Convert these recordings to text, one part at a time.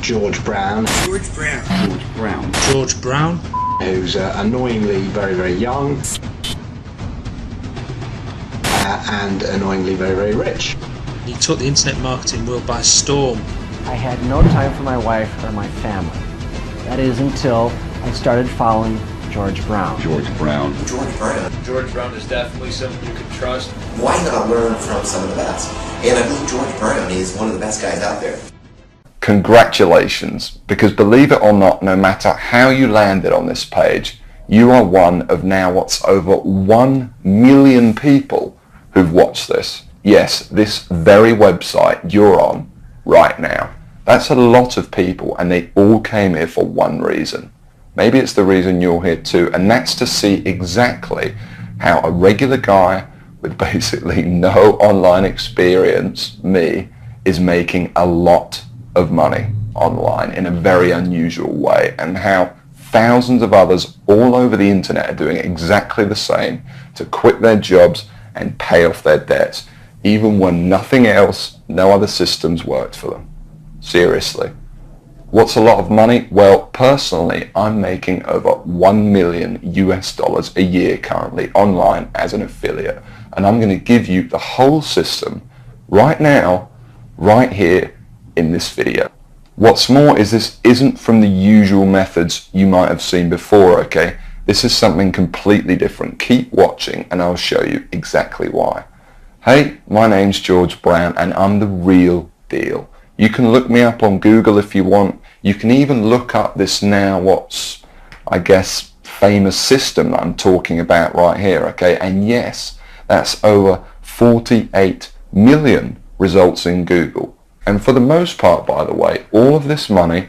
George Brown. George Brown. George Brown. George Brown. Who's annoyingly very, very young. And annoyingly very, very rich. He took the internet marketing world by storm. I had no time for my wife or my family. That is until I started following George Brown. George Brown. George Brown. George Brown is definitely someone you can trust. Why not learn from some of the best? And I believe George Brown is one of the best guys out there. Congratulations, because believe it or not, no matter how you landed on this page, you are one of now what's over 1 million people who've watched this. Yes, this very website you're on right now. That's a lot of people, and they all came here for one reason. Maybe it's the reason you're here too, and that's to see exactly how a regular guy with basically no online experience, me, is making a lot of money online in a very unusual way, and how thousands of others all over the internet are doing exactly the same to quit their jobs and pay off their debts, even when nothing else, no other systems worked for them. Seriously. What's a lot of money? Well, personally, I'm making over $1 million a year currently online as an affiliate. And I'm going to give you the whole system right now, right here in this video. What's more is this isn't from the usual methods you might have seen before, okay? This is something completely different. Keep watching and I'll show you exactly why. Hey, my name's George Brown and I'm the real deal. You can look me up on Google if you want. You can even look up this now what's, I guess, famous system that I'm talking about right here, okay? And yes, that's over 48 million results in Google. And for the most part, by the way, all of this money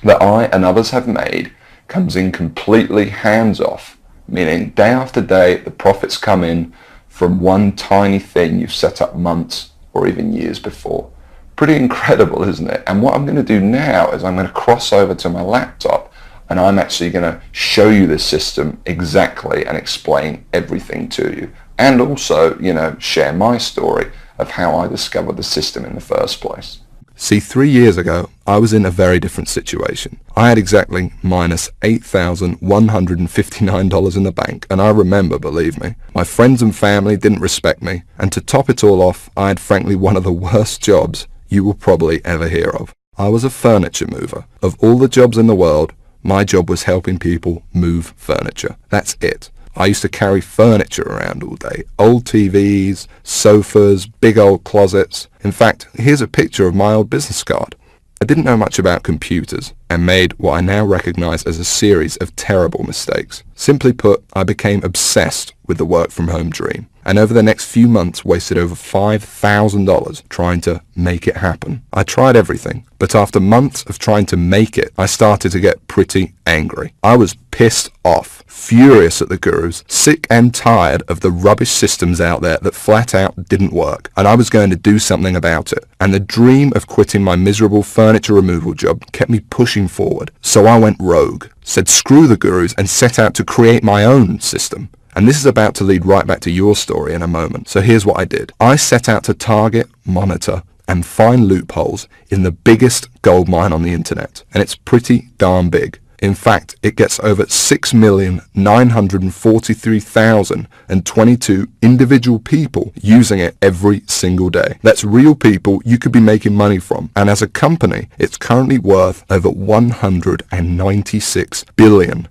that I and others have made comes in completely hands-off, meaning day after day the profits come in from one tiny thing you've set up months or even years before. Pretty incredible, isn't it? And what I'm going to do now is I'm going to cross over to my laptop and I'm actually going to show you this system exactly and explain everything to you. And also, you know, share my story of how I discovered the system in the first place. See, 3 years ago, I was in a very different situation. I had exactly minus $8,159 in the bank, and I remember, believe me, my friends and family didn't respect me, and to top it all off, I had frankly one of the worst jobs you will probably ever hear of. I was a furniture mover. Of all the jobs in the world, my job was helping people move furniture. That's it. I used to carry furniture around all day. Old TVs, sofas, big old closets. In fact, here's a picture of my old business card. I didn't know much about computers and made what I now recognize as a series of terrible mistakes. Simply put, I became obsessed with the work from home dream, and over the next few months wasted over $5,000 trying to make it happen. I tried everything, but after months of trying to make it, I started to get pretty angry. I was pissed off, furious at the gurus, sick and tired of the rubbish systems out there that flat out didn't work, and I was going to do something about it. And the dream of quitting my miserable furniture removal job kept me pushing forward. So I went rogue, said screw the gurus, and set out to create my own system. And this is about to lead right back to your story in a moment. So here's what I did. I set out to target, monitor, and find loopholes in the biggest gold mine on the internet. And it's pretty darn big. In fact, it gets over 6,943,022 individual people using it every single day. That's real people you could be making money from. And as a company, it's currently worth over $196 billion.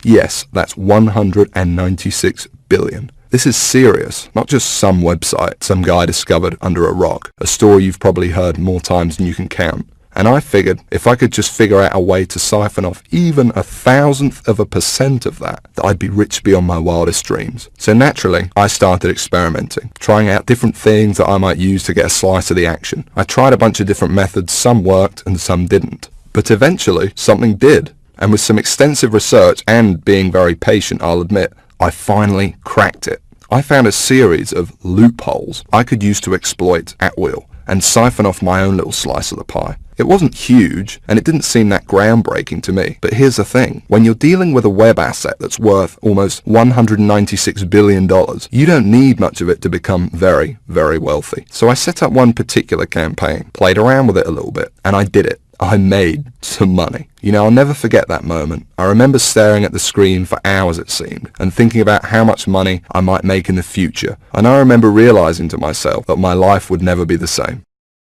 Yes, that's 196 billion. This is serious, not just some website some guy discovered under a rock, a story you've probably heard more times than you can count. And I figured if I could just figure out a way to siphon off even 1,000% of that, I'd be rich beyond my wildest dreams. So naturally, I started experimenting, trying out different things that I might use to get a slice of the action. I tried a bunch of different methods, some worked and some didn't. But eventually, something did. And with some extensive research and being very patient, I'll admit, I finally cracked it. I found a series of loopholes I could use to exploit at will and siphon off my own little slice of the pie. It wasn't huge, and it didn't seem that groundbreaking to me. But here's the thing. When you're dealing with a web asset that's worth almost $196 billion, you don't need much of it to become very, very wealthy. So I set up one particular campaign, played around with it a little bit, and I did it. I made some money. You know, I'll never forget that moment. I remember staring at the screen for hours, it seemed, and thinking about how much money I might make in the future. And I remember realizing to myself that my life would never be the same.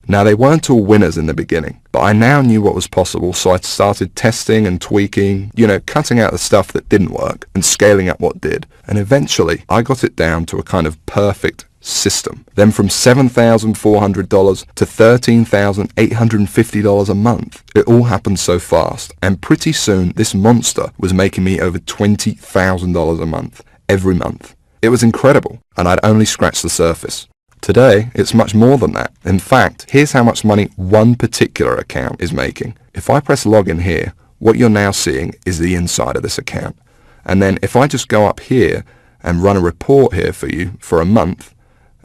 Now, they weren't all winners in the beginning, but I now knew what was possible, so I started testing and tweaking, you know, cutting out the stuff that didn't work and scaling up what did. And eventually, I got it down to a kind of perfect system. Then from $7,400 to $13,850 a month. It all happened so fast, and pretty soon this monster was making me over $20,000 a month, every month. It was incredible, and I'd only scratched the surface. Today, it's much more than that. In fact, here's how much money one particular account is making. If I press login here, what you're now seeing is the inside of this account. And then if I just go up here and run a report here for you for a month,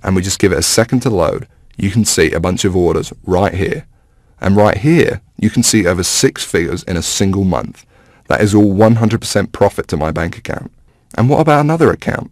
and we just give it a second to load, you can see a bunch of orders right here. And right here, you can see over 6 figures in a single month. That is all 100% profit to my bank account. And what about another account?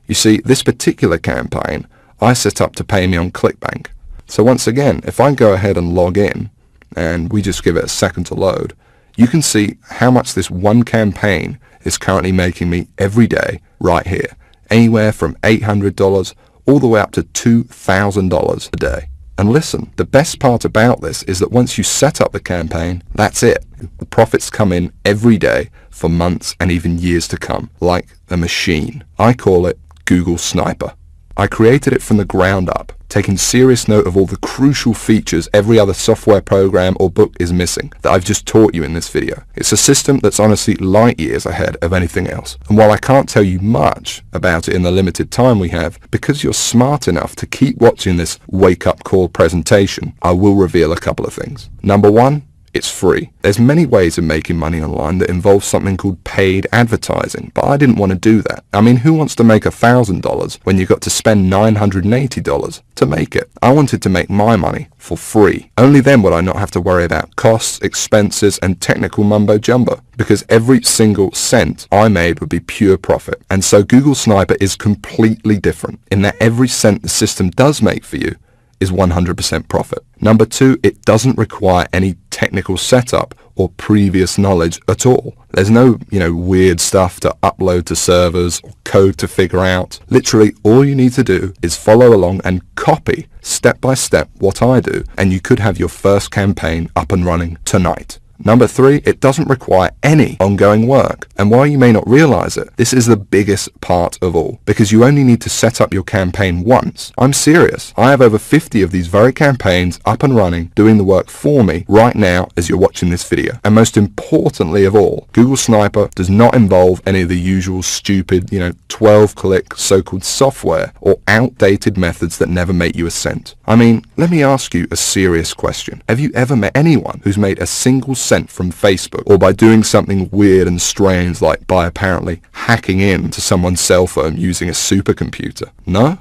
You see, this particular campaign I set up to pay me on ClickBank. So once again, if I go ahead and log in, and we just give it a second to load, you can see how much this one campaign is currently making me every day right here. Anywhere from $800 all the way up to $2,000 a day. And listen, the best part about this is that once you set up the campaign, that's it. The profits come in every day for months and even years to come, like a machine. I call it Google Sniper. I created it from the ground up, taking serious note of all the crucial features every other software program or book is missing that I've just taught you in this video. It's a system that's honestly light years ahead of anything else. And while I can't tell you much about it in the limited time we have, because you're smart enough to keep watching this wake-up call presentation, I will reveal a couple of things. Number one, it's free. There's many ways of making money online that involve something called paid advertising, but I didn't want to do that. I mean, who wants to make $1,000 when you've got to spend $980 to make it? I wanted to make my money for free. Only then would I not have to worry about costs, expenses, and technical mumbo jumbo, because every single cent I made would be pure profit. And so Google Sniper is completely different in that every cent the system does make for you is 100% profit. Number two, it doesn't require any technical setup or previous knowledge at all. There's no, weird stuff to upload to servers or code to figure out. Literally, all you need to do is follow along and copy step by step what I do, and you could have your first campaign up and running tonight. Number three, it doesn't require any ongoing work. And while you may not realize it, this is the biggest part of all, because you only need to set up your campaign once. I'm serious. I have over 50 of these very campaigns up and running, doing the work for me right now as you're watching this video. And most importantly of all, Google Sniper does not involve any of the usual stupid, 12-click so-called software or outdated methods that never make you a cent. I mean, let me ask you a serious question. Have you ever met anyone who's made a single cent from Facebook, or by doing something weird and strange like by apparently hacking into someone's cell phone using a supercomputer? No?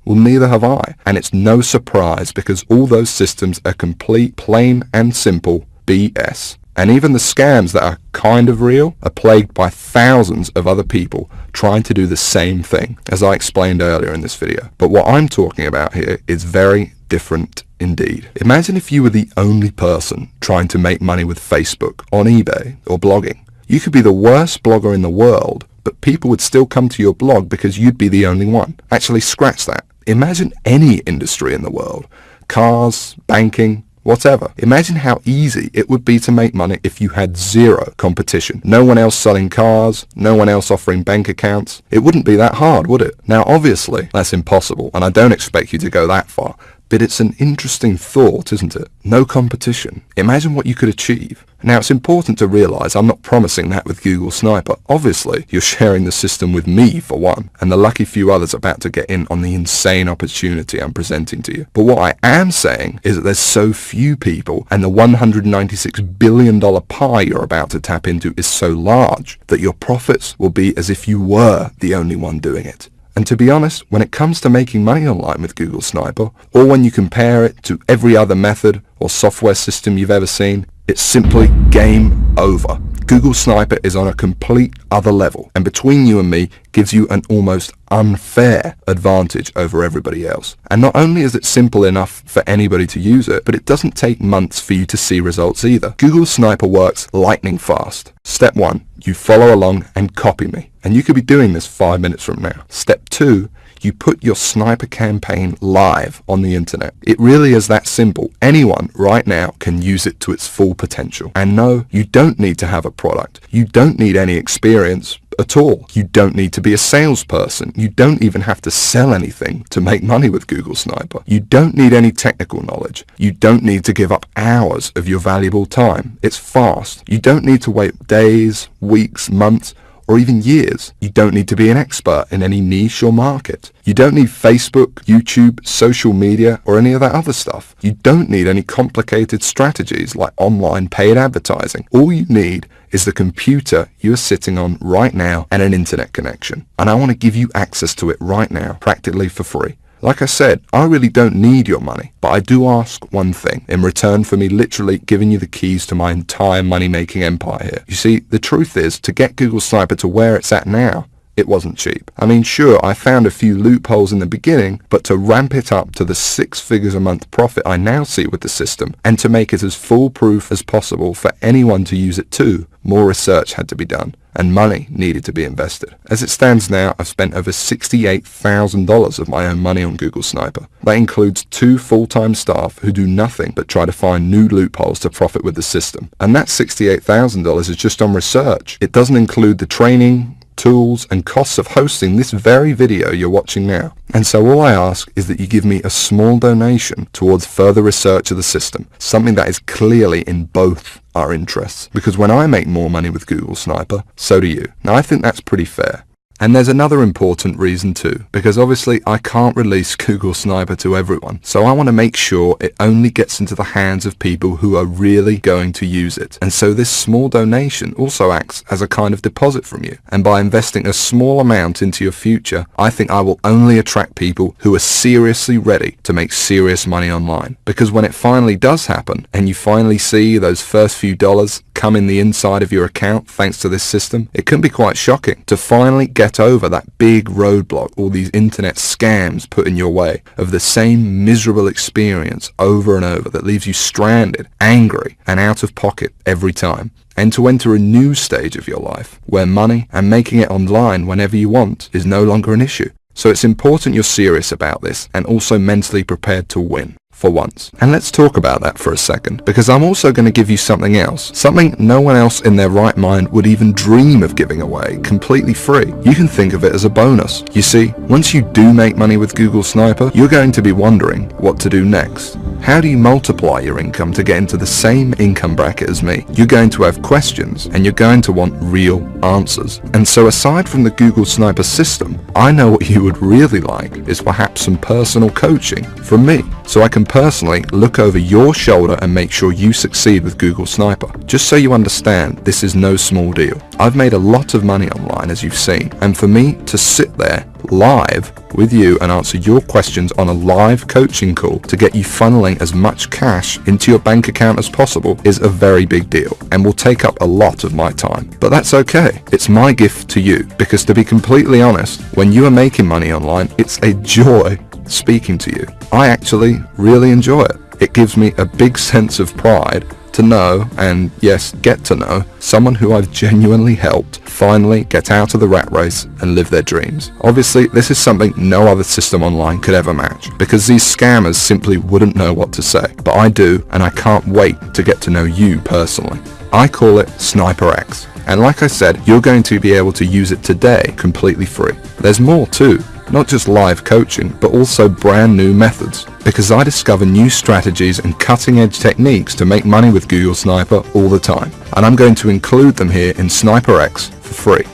Well, neither have I. And it's no surprise, because all those systems are complete, plain and simple BS. And even the scams that are kind of real are plagued by thousands of other people trying to do the same thing, as I explained earlier in this video. But what I'm talking about here is very different indeed. Imagine if you were the only person trying to make money with Facebook, on eBay, or blogging. You could be the worst blogger in the world, but people would still come to your blog because you'd be the only one. Actually, scratch that. Imagine any industry in the world. Cars, banking, whatever. Imagine how easy it would be to make money if you had zero competition. No one else selling cars, no one else offering bank accounts. It wouldn't be that hard, would it? Now, obviously, that's impossible, and I don't expect you to go that far. But it's an interesting thought, isn't it? No competition. Imagine what you could achieve. Now, it's important to realize I'm not promising that with Google Sniper. Obviously, you're sharing the system with me, for one, and the lucky few others about to get in on the insane opportunity I'm presenting to you. But what I am saying is that there's so few people, and the $196 billion pie you're about to tap into is so large, that your profits will be as if you were the only one doing it. And to be honest, when it comes to making money online with Google Sniper, or when you compare it to every other method or software system you've ever seen, it's simply game over. Google Sniper is on a complete other level, and between you and me gives you an almost unfair advantage over everybody else. And not only is it simple enough for anybody to use it, but it doesn't take months for you to see results either. Google Sniper works lightning fast. Step 1, you follow along and copy me. And you could be doing this 5 minutes from now. Step 2, you put your sniper campaign live on the internet. It really is that simple. Anyone right now can use it to its full potential. And no, you don't need to have a product. You don't need any experience at all. You don't need to be a salesperson. You don't even have to sell anything to make money with Google Sniper. You don't need any technical knowledge. You don't need to give up hours of your valuable time. It's fast. You don't need to wait days, weeks, months, or even years. You don't need to be an expert in any niche or market. You don't need Facebook, YouTube, social media, or any of that other stuff. You don't need any complicated strategies like online paid advertising. All you need is the computer you are sitting on right now and an internet connection. And I want to give you access to it right now, practically for free. Like I said, I really don't need your money, but I do ask one thing in return for me literally giving you the keys to my entire money-making empire here. You see, the truth is, to get Google Sniper to where it's at now, it wasn't cheap. I mean, sure, I found a few loopholes in the beginning, but to ramp it up to the 6 figures a month profit I now see with the system, and to make it as foolproof as possible for anyone to use it too, more research had to be done, and money needed to be invested. As it stands now, I've spent over $68,000 of my own money on Google Sniper. That includes 2 full-time staff who do nothing but try to find new loopholes to profit with the system. And that $68,000 is just on research. It doesn't include the training, tools, and costs of hosting this very video you're watching now. And so all I ask is that you give me a small donation towards further research of the system, something that is clearly in both our interests. Because when I make more money with Google Sniper, so do you. Now I think that's pretty fair. And there's another important reason too, because obviously I can't release Google Sniper to everyone, so I want to make sure it only gets into the hands of people who are really going to use it. And so this small donation also acts as a kind of deposit from you, and by investing a small amount into your future, I think I will only attract people who are seriously ready to make serious money online. Because when it finally does happen, and you finally see those first few dollars come in the inside of your account thanks to this system, it can be quite shocking to finally get over that big roadblock all these internet scams put in your way of the same miserable experience over and over that leaves you stranded, angry, and out of pocket every time, and to enter a new stage of your life where money and making it online whenever you want is no longer an issue. So it's important you're serious about this and also mentally prepared to win. For once. And let's talk about that for a second, because I'm also going to give you something else, something no one else in their right mind would even dream of giving away completely free. You can think of it as a bonus. You see, once you do make money with Google Sniper, you're going to be wondering what to do next. How do you multiply your income to get into the same income bracket as me? You're going to have questions, and you're going to want real answers. And so aside from the Google Sniper system, I know what you would really like is perhaps some personal coaching from me, so I can personally look over your shoulder and make sure you succeed with Google Sniper. Just so you understand, this is no small deal. I've made a lot of money online, as you've seen, and for me to sit there live with you and answer your questions on a live coaching call to get you funneling as much cash into your bank account as possible is a very big deal and will take up a lot of my time. But that's okay. It's my gift to you, because to be completely honest, when you are making money online, it's a joy speaking to you. I actually really enjoy it. It gives me a big sense of pride to know, and yes, get to know, someone who I've genuinely helped finally get out of the rat race and live their dreams. Obviously, this is something no other system online could ever match, because these scammers simply wouldn't know what to say. But I do, and I can't wait to get to know you personally. I call it Sniper X. And like I said, you're going to be able to use it today completely free. There's more too. Not just live coaching, but also brand new methods. Because I discover new strategies and cutting edge techniques to make money with Google Sniper all the time. And I'm going to include them here in Sniper X for free.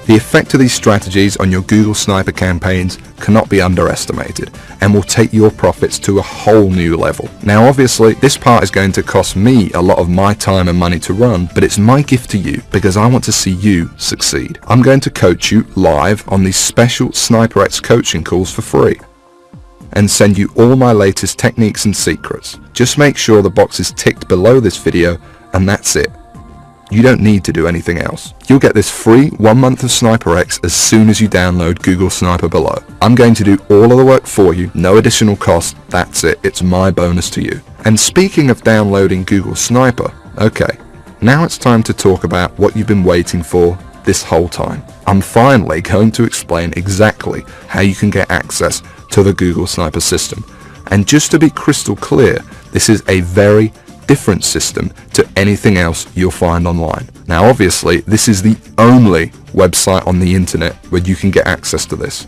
The effect of these strategies on your Google Sniper campaigns cannot be underestimated and will take your profits to a whole new level. Now obviously this part is going to cost me a lot of my time and money to run, but it's my gift to you because I want to see you succeed. I'm going to coach you live on these special Sniper X coaching calls for free and send you all my latest techniques and secrets. Just make sure the box is ticked below this video and that's it. You don't need to do anything else. You'll get this free 1 month of SniperX as soon as you download Google Sniper below. I'm going to do all of the work for you, no additional cost. That's it. It's my bonus to you. And speaking of downloading Google Sniper, okay, now it's time to talk about what you've been waiting for this whole time. I'm finally going to explain exactly how you can get access to the Google Sniper system. And just to be crystal clear, this is a very different system to anything else you'll find online. Now obviously this is the only website on the internet where you can get access to this.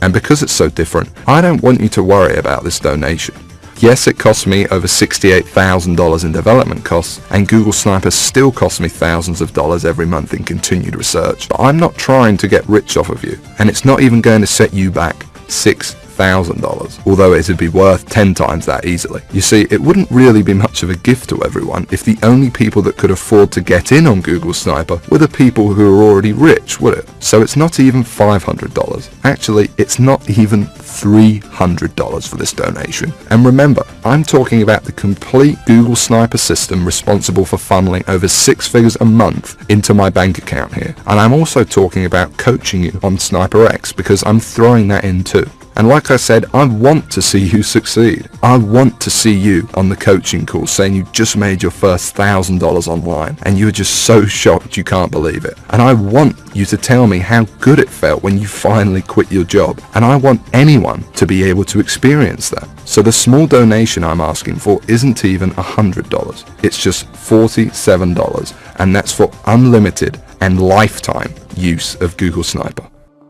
And because it's so different, I don't want you to worry about this donation. Yes, it cost me over $68,000 in development costs, and Google Sniper still costs me thousands of dollars every month in continued research. But I'm not trying to get rich off of you, and it's not even going to set you back $6,000, although it would be worth 10 times that easily. You see, it wouldn't really be much of a gift to everyone if the only people that could afford to get in on Google Sniper were the people who are already rich, would it? So it's not even $500. Actually, it's not even $300 for this donation. And remember, I'm talking about the complete Google Sniper system responsible for funneling over 6 figures a month into my bank account here. And I'm also talking about coaching you on SniperX, because I'm throwing that in too. And like I said, I want to see you succeed. I want to see you on the coaching call saying you just made your first $1,000 online and you're just so shocked you can't believe it. And I want you to tell me how good it felt when you finally quit your job. And I want anyone to be able to experience that. So the small donation I'm asking for isn't even $100. It's just $47, and that's for unlimited and lifetime use of Google Sniper.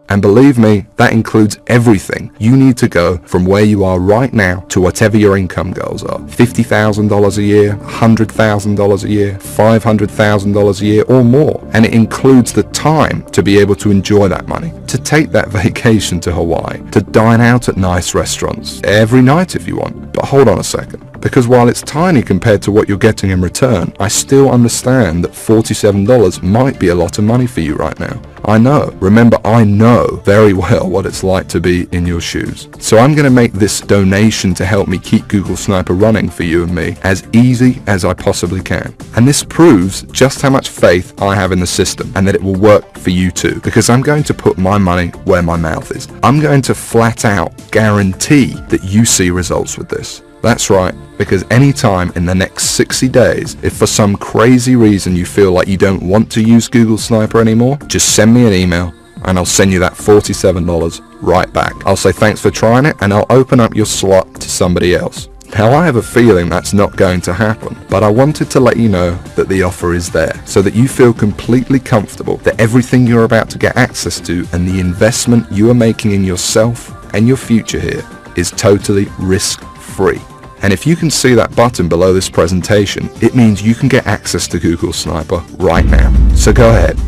And believe me, that includes everything you need to go from where you are right now to whatever your income goals are. $50,000 a year, $100,000 a year, $500,000 a year or more. And it includes the time to be able to enjoy that money, to take that vacation to Hawaii, to dine out at nice restaurants every night if you want. But hold on a second. Because while it's tiny compared to what you're getting in return, I still understand that $47 might be a lot of money for you right now. I know. Remember, I know very well what it's like to be in your shoes. So I'm going to make this donation to help me keep Google Sniper running for you and me as easy as I possibly can. And this proves just how much faith I have in the system and that it will work for you too, because I'm going to put my money where my mouth is. I'm going to flat out guarantee that you see results with this. That's right, because anytime in the next 60 days, if for some crazy reason you feel like you don't want to use Google Sniper anymore, just send me an email and I'll send you that $47 right back. I'll say thanks for trying it and I'll open up your slot to somebody else. Now I have a feeling that's not going to happen, but I wanted to let you know that the offer is there so that you feel completely comfortable that everything you're about to get access to and the investment you are making in yourself and your future here is totally risk-free. And if you can see that button below this presentation, it means you can get access to Google Sniper right now. So go ahead,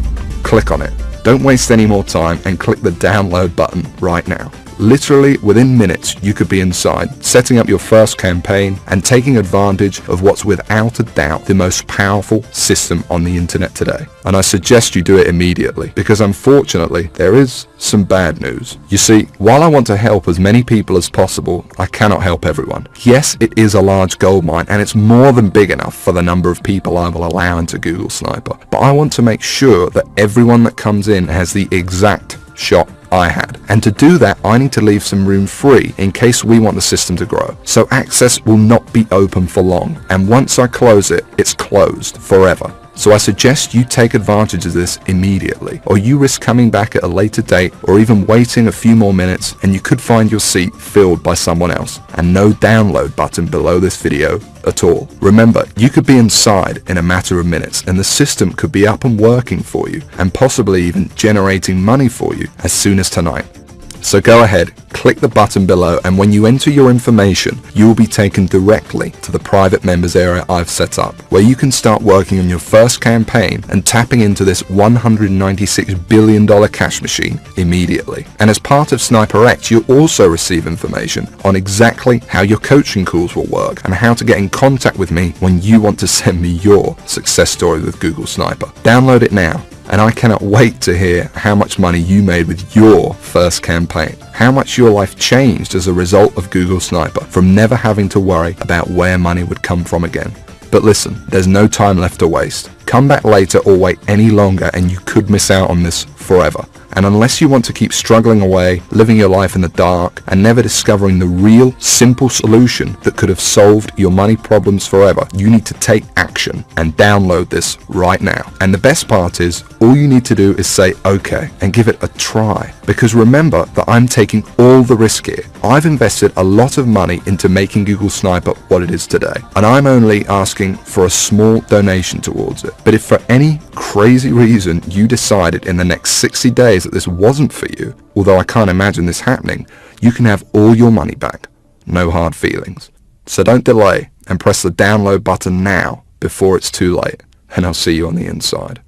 click on it. Don't waste any more time and click the download button right now. Literally within minutes you could be inside, setting up your first campaign and taking advantage of what's without a doubt the most powerful system on the internet today. And I suggest you do it immediately, because unfortunately there is some bad news. You see, while I want to help as many people as possible, I cannot help everyone. Yes, it is a large gold mine and it's more than big enough for the number of people I will allow into Google Sniper, but I want to make sure that everyone that comes in has the exact shot I had. And to do that, I need to leave some room free in case we want the system to grow. So access will not be open for long. And once I close it, it's closed forever. So I suggest you take advantage of this immediately, or you risk coming back at a later date or even waiting a few more minutes and you could find your seat filled by someone else, and no download button below this video at all. Remember, you could be inside in a matter of minutes and the system could be up and working for you and possibly even generating money for you as soon as tonight. So go ahead, click the button below, and when you enter your information, you will be taken directly to the private members area I've set up, where you can start working on your first campaign and tapping into this $196 billion cash machine immediately. And as part of SniperX, you'll also receive information on exactly how your coaching calls will work and how to get in contact with me when you want to send me your success story with Google Sniper. Download it now. And I cannot wait to hear how much money you made with your first campaign, how much your life changed as a result of Google Sniper, from never having to worry about where money would come from again. But listen, there's no time left to waste. Come back later or wait any longer and you could miss out on this forever. And unless you want to keep struggling away, living your life in the dark, and never discovering the real, simple solution that could have solved your money problems forever, you need to take action and download this right now. And the best part is, all you need to do is say okay and give it a try. Because remember that I'm taking all the risk here. I've invested a lot of money into making Google Sniper what it is today, and I'm only asking for a small donation towards it. But if for any crazy reason you decided in the next 60 days that this wasn't for you, although I can't imagine this happening, you can have all your money back. No hard feelings. So don't delay and press the download button now before it's too late, and I'll see you on the inside.